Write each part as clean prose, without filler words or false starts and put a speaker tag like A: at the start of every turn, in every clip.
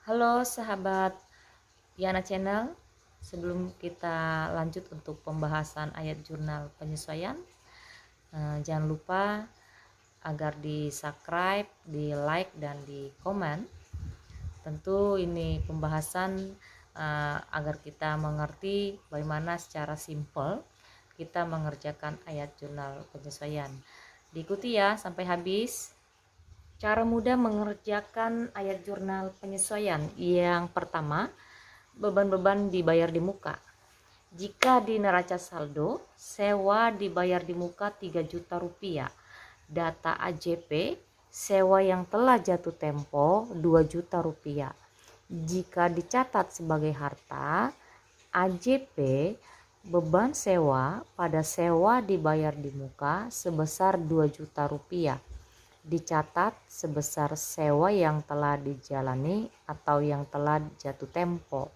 A: Halo sahabat Yana Channel, sebelum kita lanjut untuk pembahasan ayat jurnal penyesuaian, jangan lupa agar di subscribe, di like, dan di komen. Tentu ini pembahasan agar kita mengerti bagaimana secara simpel kita mengerjakan ayat jurnal penyesuaian. Diikuti ya sampai habis. Cara mudah mengerjakan ayat jurnal penyesuaian. Yang pertama, beban-beban dibayar di muka. Jika di neraca saldo, sewa dibayar di muka 3 juta rupiah. Data AJP, sewa yang telah jatuh tempo 2 juta rupiah. Jika dicatat sebagai harta, AJP beban sewa pada sewa dibayar di muka sebesar 2 juta rupiah. Dicatat sebesar sewa yang telah dijalani atau yang telah jatuh tempo.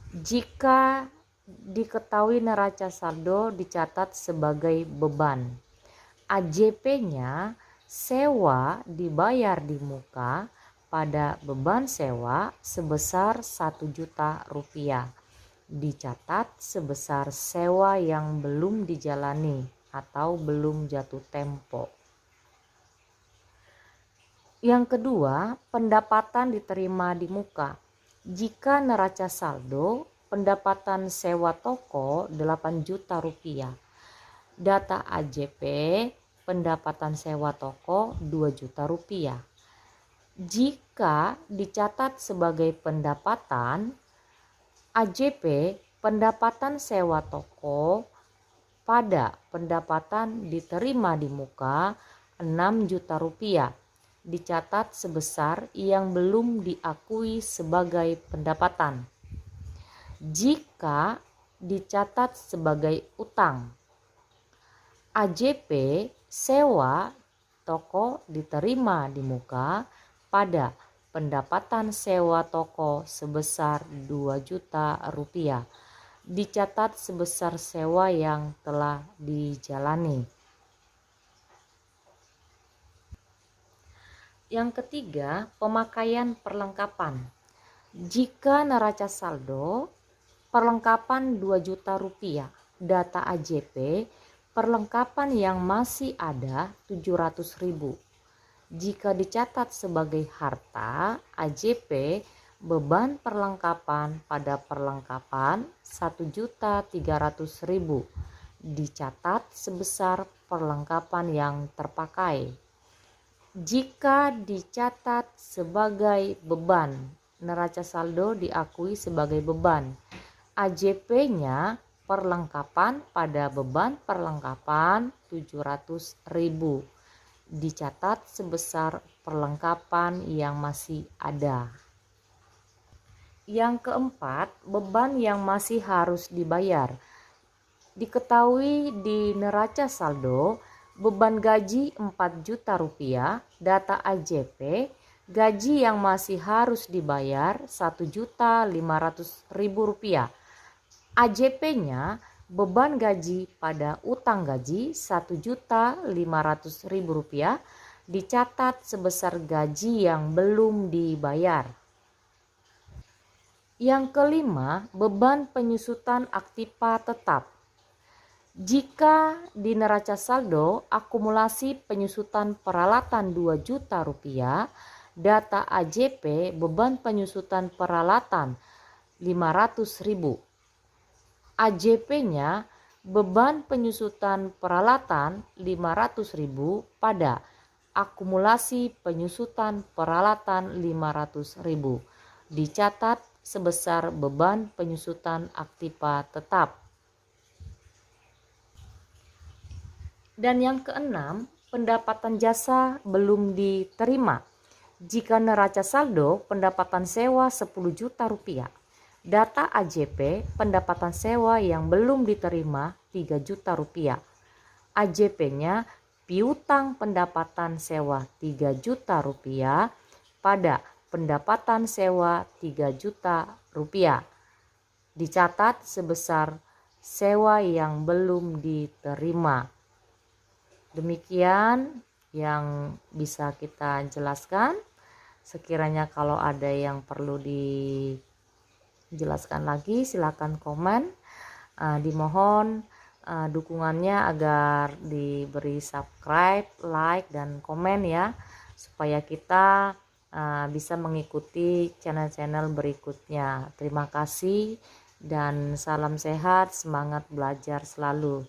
A: Jika diketahui neraca saldo dicatat sebagai beban, AJP-nya sewa dibayar di muka pada beban sewa sebesar 1 juta rupiah. Dicatat sebesar sewa yang belum dijalani atau belum jatuh tempo. Yang kedua, pendapatan diterima di muka. Jika neraca saldo, pendapatan sewa toko 8 juta rupiah. Data AJP, pendapatan sewa toko 2 juta rupiah. Jika dicatat sebagai pendapatan, AJP pendapatan sewa toko pada pendapatan diterima di muka 6 juta rupiah. Dicatat sebesar yang belum diakui sebagai pendapatan. Jika dicatat sebagai utang, AJP sewa toko diterima di muka pada pendapatan sewa toko sebesar 2 juta rupiah. Dicatat sebesar sewa yang telah dijalani. Yang ketiga, pemakaian perlengkapan. Jika neraca saldo, perlengkapan 2 juta rupiah. Data AJP, perlengkapan yang masih ada 700.000. Jika dicatat sebagai harta, AJP beban perlengkapan pada perlengkapan 1.300.000. Dicatat sebesar perlengkapan yang terpakai. Jika dicatat sebagai beban, neraca saldo diakui sebagai beban. AJP-nya perlengkapan pada beban perlengkapan 700.000. Dicatat sebesar perlengkapan yang masih ada. Yang keempat, beban yang masih harus dibayar. Diketahui di neraca saldo, beban gaji 4 juta rupiah, data AJP, gaji yang masih harus dibayar 1.500.000 rupiah. AJP-nya beban gaji pada utang gaji 1.500.000 rupiah, dicatat sebesar gaji yang belum dibayar. Yang kelima, beban penyusutan aktiva tetap. Jika di neraca saldo akumulasi penyusutan peralatan 2 juta rupiah, data AJP beban penyusutan peralatan 500.000. AJP-nya beban penyusutan peralatan 500.000 pada akumulasi penyusutan peralatan 500.000. Dicatat sebesar beban penyusutan aktiva tetap. Dan yang keenam, pendapatan jasa belum diterima. Jika neraca saldo, pendapatan sewa 10 juta rupiah. Data AJP, pendapatan sewa yang belum diterima 3 juta rupiah. AJP-nya piutang pendapatan sewa 3 juta rupiah pada pendapatan sewa 3 juta rupiah. Dicatat sebesar sewa yang belum diterima. Demikian yang bisa kita jelaskan. Sekiranya kalau ada yang perlu dijelaskan lagi, silakan komen. Dimohon dukungannya agar diberi subscribe, like, dan komen ya, supaya kita bisa mengikuti channel-channel berikutnya. Terima kasih dan salam sehat, semangat belajar selalu.